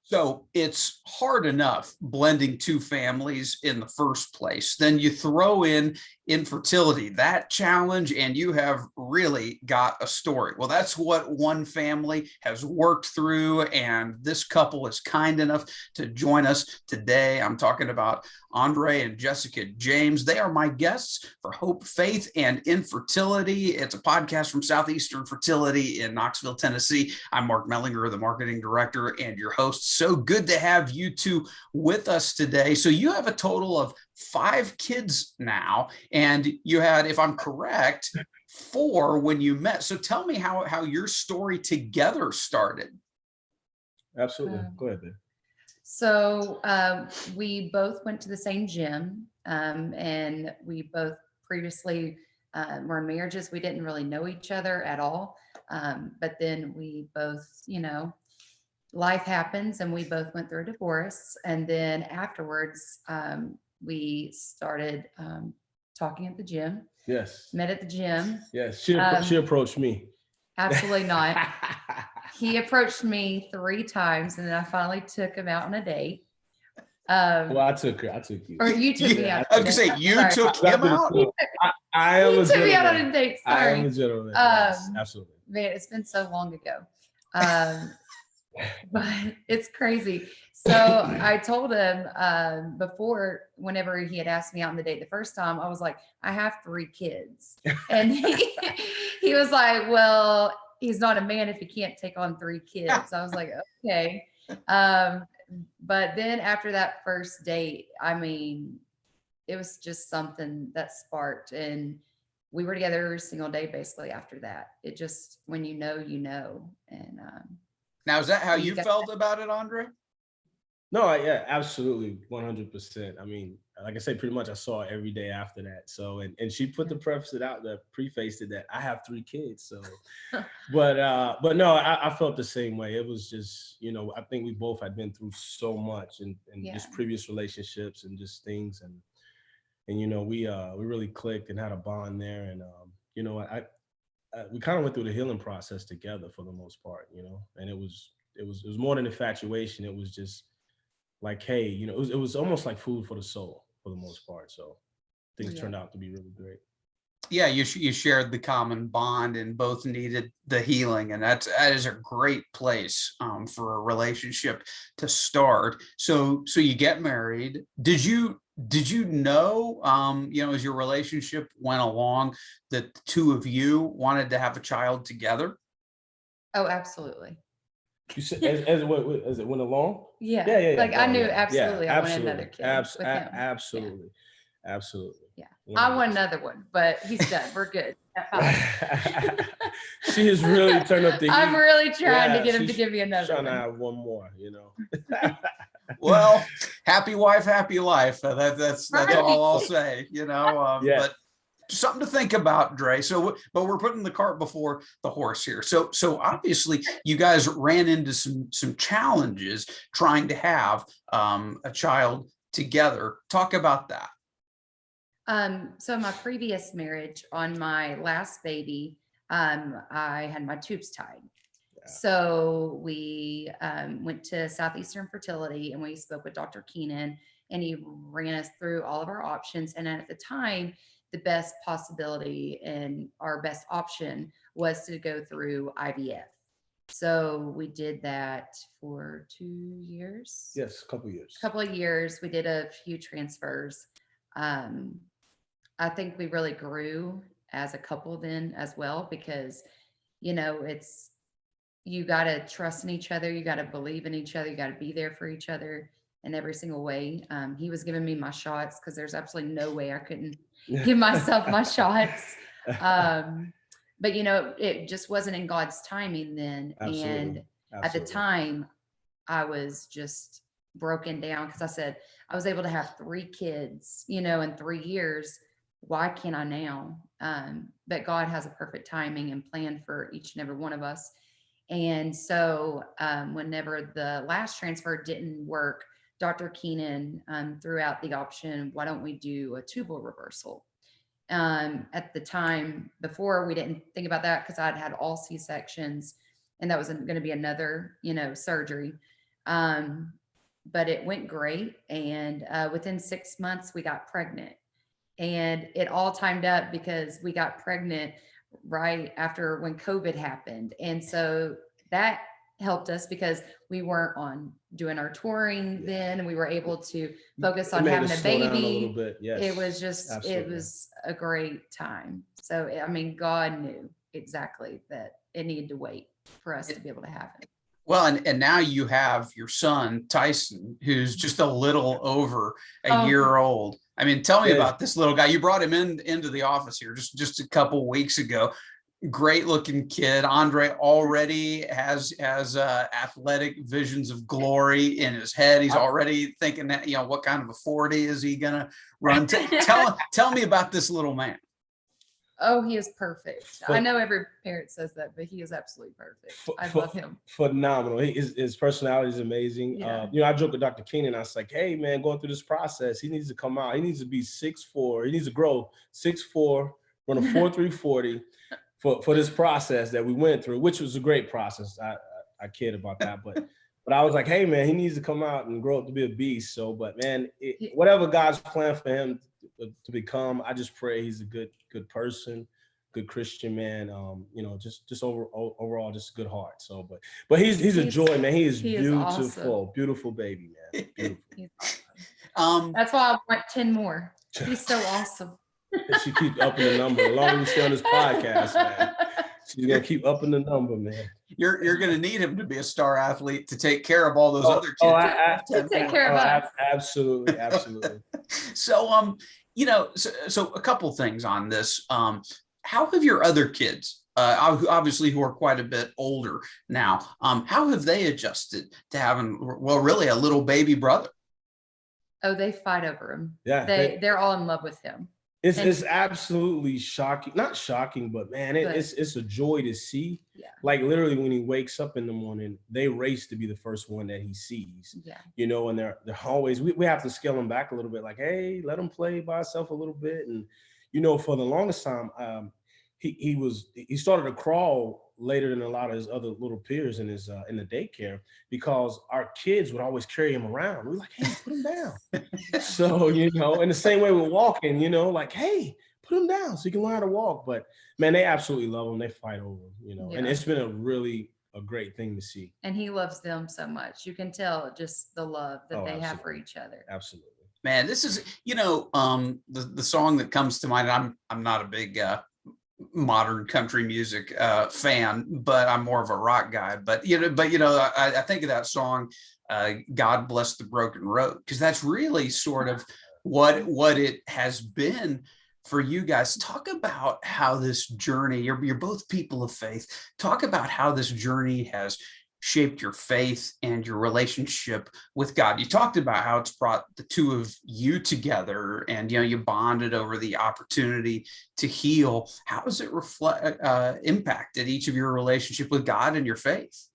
So it's hard enough blending two families in the first place. Then you throw in infertility, that challenge, and you have really got a story. Well, that's what one family has worked through, and this couple is kind enough to join us today. I'm talking about Andre and Jessica James. They are my guests for Hope, Faith, and Infertility. It's a podcast from Southeastern Fertility in Knoxville, Tennessee. I'm Mark Mellinger, the marketing director, and your host. So good to have you two with us today. So you have a total of 5 kids now, and you had, if I'm correct, 4 when you met. So tell me how your story together started. Absolutely. Go ahead, babe. So we both went to the same gym, and we both previously were in marriages. We didn't really know each other at all. But then we both, life happens, and we both went through a divorce. And then afterwards, we started talking at the gym. Yes. Met at the gym. Yes. She approached me. Absolutely not. He approached me 3 times, and then I finally took him out on a date. Well, I took you. Or you took me out. I was gonna say you took him out. I am You a took me out on gentleman. a date. I Sorry. am a gentleman. Yes, absolutely. Man, it's been so long ago. But it's crazy. So I told him before, whenever he had asked me out on the date the first time, I was like, I have 3 kids. And he was like, well, he's not a man if he can't take on 3 kids. I was like, okay. But then after that first date, I mean, it was just something that sparked, and we were together every single day basically after that. It just, when you know, and Now, is that how you felt about it, Andre? No, yeah, absolutely, 100%. I mean, like I said, pretty much I saw it every day after that. So, and she put the preface it out there, prefaced it that I have 3 kids. So, but no, I felt the same way. It was just, I think we both had been through so much and just previous relationships and just things, and we really clicked and had a bond there, and we kind of went through the healing process together for the most part, and it was more than infatuation. It was just like, hey, it was almost like food for the soul for the most part. So things turned out to be really great. Yeah, you shared the common bond and both needed the healing, and that is a great place for a relationship to start. So you get married. Did you know, as your relationship went along, that the 2 of you wanted to have a child together? Oh, absolutely. You said as it went along? Yeah. Like I knew absolutely I wanted absolutely. another kid with him. Absolutely. Absolutely. Yeah. 100%. I want another one, but he's done. We're good. She has really turned up the heat. I'm really trying to get him to give me another trying one. to have one more, Well, happy wife, happy life. That's all I'll say, but something to think about, Dre. So, but we're putting the cart before the horse here. So obviously you guys ran into some challenges trying to have a child together. Talk about that. So my previous marriage, on my last baby, I had my tubes tied. Yeah. So we went to Southeastern Fertility, and we spoke with Dr. Keenan, and he ran us through all of our options. And at the time, the best possibility and our best option was to go through IVF. So we did that for 2 years. Yes, a couple years. A couple of years. We did a few transfers. I think we really grew as a couple then as well, because, it's, you got to trust in each other. You got to believe in each other. You got to be there for each other in every single way. He was giving me my shots, because there's absolutely no way I couldn't give myself my shots. But, it just wasn't in God's timing then. Absolutely. And at the time, I was just broken down, because I said, I was able to have 3 kids, in 3 years. Why can't I now? But God has a perfect timing and plan for each and every one of us. And so whenever the last transfer didn't work, Dr. Keenan threw out the option, why don't we do a tubal reversal? At the time before, we didn't think about that, because I'd had all C-sections, and that was going to be another, surgery. But it went great. And within 6 months, we got pregnant. And it all timed up because we got pregnant right after when COVID happened. And so that helped us because we weren't on doing our touring then, and we were able to focus on having a baby. Yes, it was just, absolutely. It was a great time. So, I mean, God knew exactly that it needed to wait for us to be able to have it. Well, and now you have your son, Tyson, who's just a little over a year old. I mean, tell me about this little guy. You brought him into the office here just a couple weeks ago. Great looking kid. Andre already has athletic visions of glory in his head. He's already thinking that, what kind of a 40 is he gonna run? Tell me about this little man. Oh, he is perfect. I know every parent says that, but he is absolutely perfect. I love him. Phenomenal. His personality is amazing. Yeah. I joke with Dr. Keenan. I was like, hey, man, going through this process, he needs to come out. He needs to be 6'4". He needs to grow 6'4", run a 4.3 40 for this process that we went through, which was a great process. I kid about that, but I was like, hey, man, he needs to come out and grow up to be a beast. So, but man, whatever God's plan for him to become, I just pray he's a good person, good Christian man. Just overall, just a good heart. So, but he's a joy, man. He is beautiful, awesome. Beautiful baby, man. Beautiful. He's awesome. That's why I want 10 more. He's so awesome. She keeps upping the number. As long as we stay on this podcast, man, she's gonna keep upping the number, man. You're gonna need him to be a star athlete to take care of all those other kids. To take care of us. Absolutely. So so a couple things on this. How have your other kids, obviously who are quite a bit older now, how have they adjusted to having, really a little baby brother? Oh, they fight over him. Yeah, they're all in love with him. It's absolutely shocking. Not shocking, but man, it's a joy to see. Yeah. Like literally when he wakes up in the morning, they race to be the first one that he sees. Yeah. And they're always, we have to scale him back a little bit. Like, hey, let him play by himself a little bit. And, for the longest time, he started to crawl later than a lot of his other little peers in his in the daycare, because our kids would always carry him around. We're like, hey, put him down. So, in the same way we're walking, like, hey, put him down so he can learn how to walk. But man, they absolutely love him. They fight over him, and it's been a great thing to see. And he loves them so much. You can tell just the love that they have for each other. Absolutely. Man, this is, the song that comes to mind. I'm not a big modern country music fan, but I'm more of a rock guy. But I think of that song, "God Bless the Broken Road," because that's really sort of what it has been for you guys. Talk about how this journey. You're both people of faith. Talk about how this journey has shaped your faith and your relationship with God. You talked about how it's brought the two of you together, and you bonded over the opportunity to heal. How has it impacted each of your relationship with God and your faith?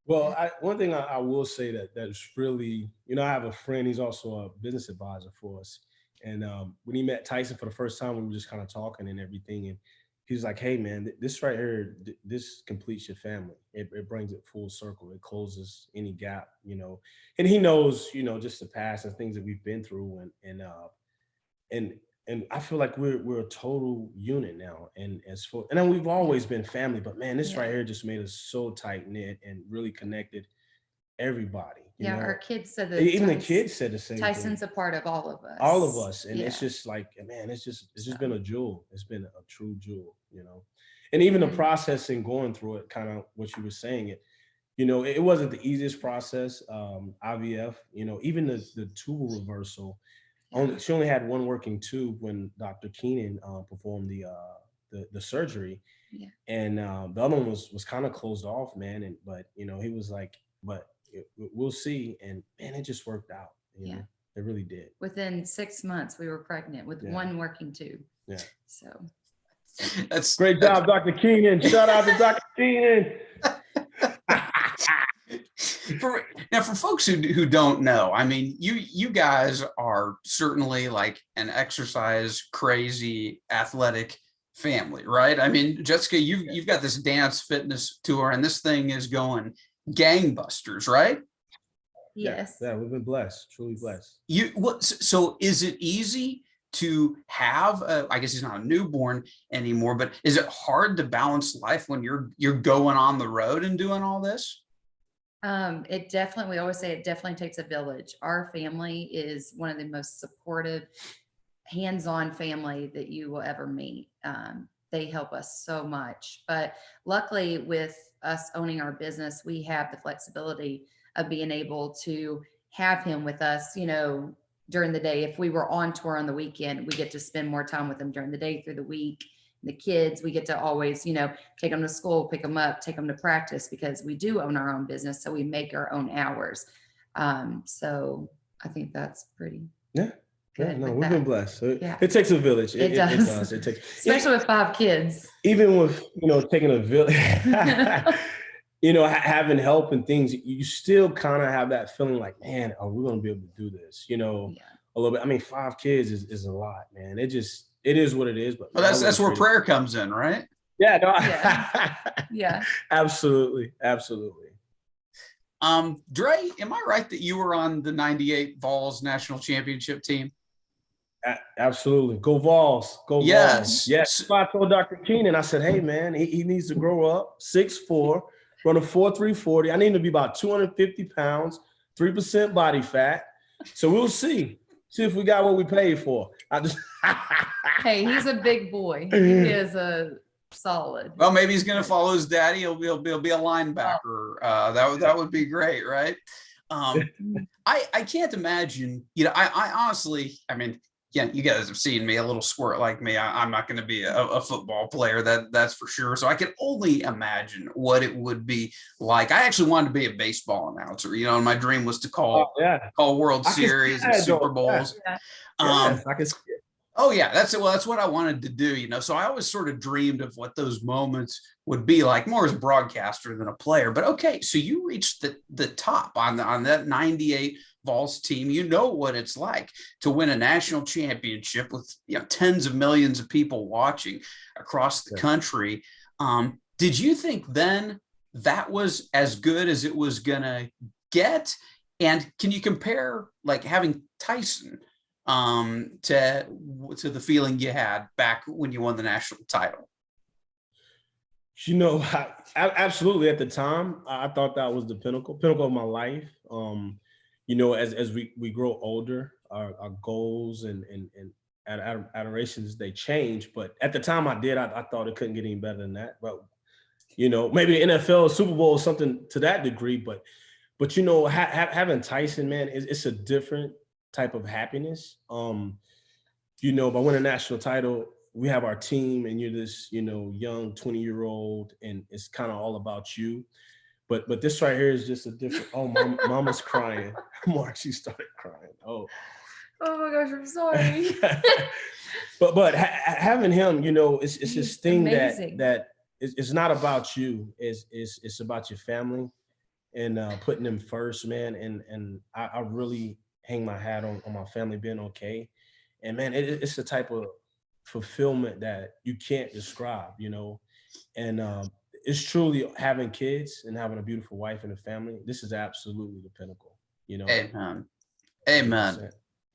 Well, one thing I will say that's really, I have a friend. He's also a business advisor for us, and when he met Tyson for the first time, we were just kind of talking and everything, and he was like, hey, man, this right here, this completes your family. It brings it full circle. It closes any gap, and he knows, just the past and things that we've been through. And I feel like we're a total unit now. And then we've always been family, but man, this right here just made us so tight knit and really connected everybody. Our kids said that. Even the kids said the same. Tyson's a part of all of us. All of us, and it's just like, man, it's just been a jewel. It's been a true jewel, And even the process and going through it, kind of what you were saying, it wasn't the easiest process. IVF, even the tube reversal. She only had one working tube when Dr. Keenan performed the surgery, and the other one was kind of closed off, man. But he was like, but we'll see. And man, it just worked out. It really did. Within 6 months, we were pregnant with one working tube. Yeah. So that's great job, Dr. Keenan. Shout out to Dr. Keenan. For folks who don't know, I mean, you guys are certainly like an exercise crazy athletic family, right? I mean, Jessica, you've got this dance fitness tour, and this thing is going gangbusters, right? Yes. Yeah, we've been blessed, truly blessed. So is it easy to have I guess he's not a newborn anymore, but is it hard to balance life when you're going on the road and doing all this? It definitely, we always say it definitely takes a village. Our family is one of the most supportive, hands-on family that you will ever meet. They help us so much, but luckily with us owning our business, we have the flexibility of being able to have him with us, during the day. If we were on tour on the weekend, we get to spend more time with him during the day through the week. The kids, we get to always, take them to school, pick them up, take them to practice, because we do own our own business. So we make our own hours. So I think that's pretty good. No, we've been blessed. So it takes a village. It does. It does. It takes, especially with 5 kids. Even with, taking a village, having help and things, you still kind of have that feeling like, man, are we going to be able to do this? A little bit. I mean, 5 kids is a lot, man. It is what it is. But well, that's where prayer comes in, right? Yeah. No, yeah. Absolutely. Dre, am I right that you were on the 98 Vols national championship team? Absolutely. Go Vols. Go Vols. Yes. So I told Dr. Keenan, I said, hey, man, he needs to grow up, 6'4", run a 4.3 40. I need him to be about 250 pounds, 3% body fat. So we'll see. See if we got what we paid for. Hey, he's a big boy. He is a solid. Well, maybe he's going to follow his daddy. He'll be a linebacker. That would be great, right? I can't imagine. I honestly, I mean, yeah, you guys have seen me, a little squirt like me. I'm not going to be a football player, that's for sure. So I can only imagine what it would be like. I actually wanted to be a baseball announcer, and my dream was to call World Series and Super Bowls. Yeah. Yes, I can see it. Oh yeah, that's what I wanted to do, So I always sort of dreamed of what those moments would be like, more as a broadcaster than a player. But okay, so you reached the top on that 98 Vols team. You know what it's like to win a national championship with tens of millions of people watching across the country. Did you think then that was as good as it was gonna get? And can you compare like having Tyson to the feeling you had back when you won the national title? Absolutely. At the time, I thought that was the pinnacle of my life. As we grow older, our goals and adorations, they change. But at the time I thought it couldn't get any better than that. But, maybe the NFL Super Bowl is something to that degree. But having Tyson, man, it's a different type of happiness. By winning a national title, we have our team and you're this, young 20-year-old and it's kind of all about you. But this right here is just a different, mama's crying. Mark, she started crying. Oh my gosh, I'm sorry. but having him, it's this thing that it's not about you. It's about your family and putting them first, man. And I really hang my hat on my family being okay. And man, it's the type of fulfillment that you can't describe, and it's truly having kids and having a beautiful wife and a family. This is absolutely the pinnacle, Amen. 100%.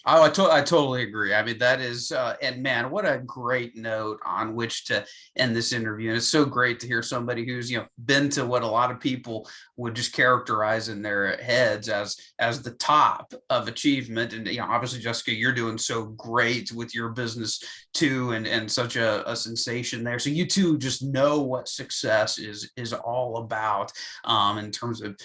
Oh, I totally agree. I mean, that is, and man, what a great note on which to end this interview. And it's so great to hear somebody who's, been to what a lot of people would just characterize in their heads as the top of achievement. And, obviously, Jessica, you're doing so great with your business too, and such a sensation there. So you two just know what success is all about, in terms of,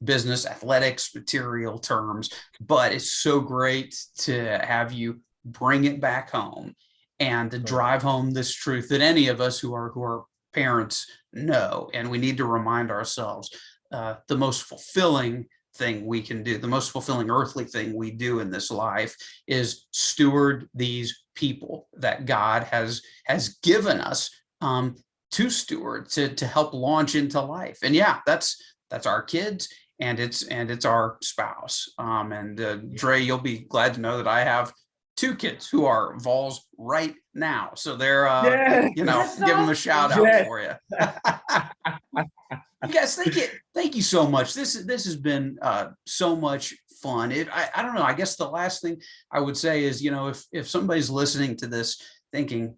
business, athletics, material terms. But it's so great to have you bring it back home and to drive home this truth that any of us who are parents know. And we need to remind ourselves, the most fulfilling thing we can do, the most fulfilling earthly thing we do in this life is steward these people that God has given us to steward, to help launch into life. And yeah, that's our kids. And it's our spouse. And Dre, you'll be glad to know that I have two kids who are Vols right now. So they're, Yeah. you know, That's give them a awesome. shout out for you. You guys, thank you so much. This has been so much fun. I don't know. I guess the last thing I would say is, you know, if somebody's listening to this thinking,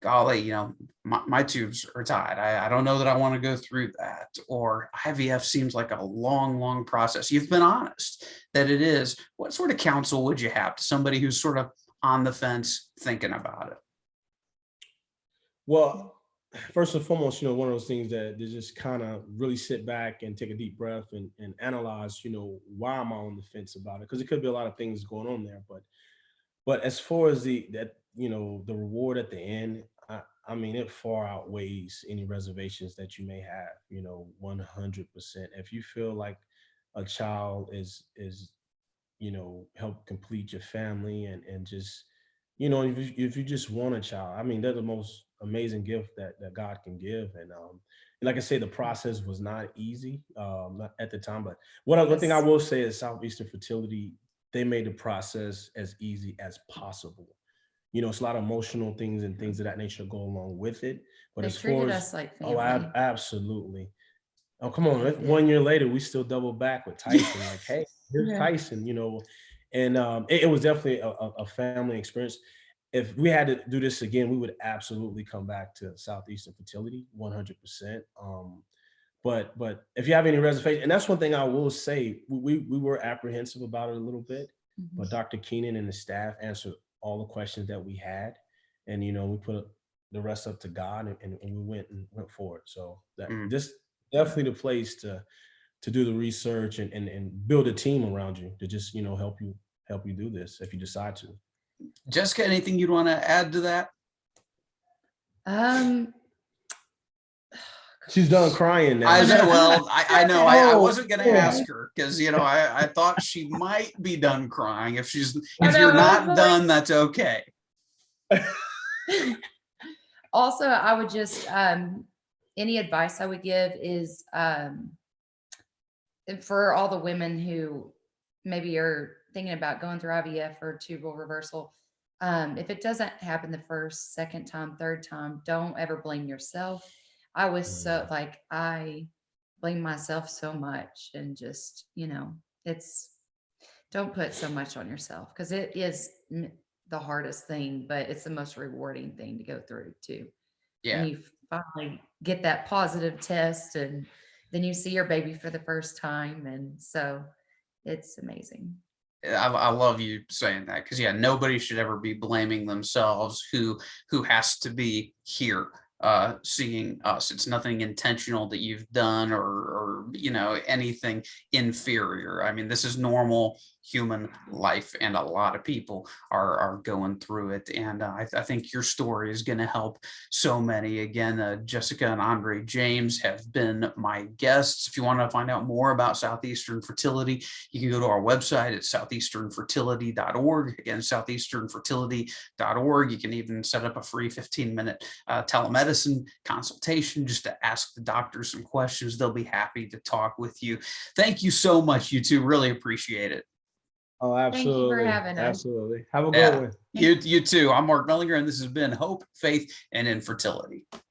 golly, you know, my tubes are tied. I don't know that I want to go through that. Or IVF seems like a long, long process. You've been honest that it is. What sort of counsel would you have to somebody who's sort of on the fence thinking about it? Well, first and foremost, you know, one of those things that they just kind of really sit back and take a deep breath and analyze, you know, why am I on the fence about it? Because it could be a lot of things going on there. But as far as that, you know, the reward at the end, I mean, it far outweighs any reservations that you may have, you know, 100%. If you feel like a child is, you know, help complete your family and just, you know, if you just want a child, I mean, they're the most amazing gift that God can give. And like I say, the process was not easy at the time. But one thing I Yes. will say is Southeastern Fertility, they made the process as easy as possible. You know, it's a lot of emotional things and things of that nature go along with it. But They as far treated as, us like oh, family. absolutely. Oh, come on. They did. 1 year later, we still double back with Tyson. Like, hey, here's Yeah. Tyson, you know. And it was definitely a family experience. If we had to do this again, we would absolutely come back to Southeastern Fertility 100%. But if you have any reservation, and that's one thing I will say, we were apprehensive about it a little bit, Mhm. but Dr. Keenan and the staff answered all the questions that we had, and you know we put the rest up to God, and we went forward. So that Mm. this definitely the place to do the research and build a team around you to just, you know, help you do this if you decide to. Jessica, anything you'd want to add to that? Um, She's done crying now. I know I Oh, wasn't going to yeah. ask her because, you know, I thought she might be done crying. If I if know, you're I was not done, that's okay. also, I would just any advice I would give is for all the women who maybe are thinking about going through IVF or tubal reversal. If it doesn't happen the first, second time, third time, don't ever blame yourself. I was so like, I blame myself so much, and just, you know, don't put so much on yourself, because it is the hardest thing, but it's the most rewarding thing to go through too. When Yeah. you finally get that positive test, and then you see your baby for the first time. And so it's amazing. I love you saying that because, yeah, nobody should ever be blaming themselves who has to be here seeing us. It's nothing intentional that you've done or you know, anything inferior. I mean, this is normal human life, and a lot of people are going through it. And I think your story is going to help so many. Again, Jessica and Andre James have been my guests. If you want to find out more about Southeastern Fertility, you can go to our website at southeasternfertility.org. Again, southeasternfertility.org. You can even set up a free 15-minute telemedicine consultation just to ask the doctor some questions. They'll be happy to talk with you. Thank you so much, you two. Really appreciate it. Oh, Thank you for absolutely. having us. Absolutely. Have a good Yeah, one. you too. I'm Mark Mellinger, and this has been Hope, Faith, and Infertility.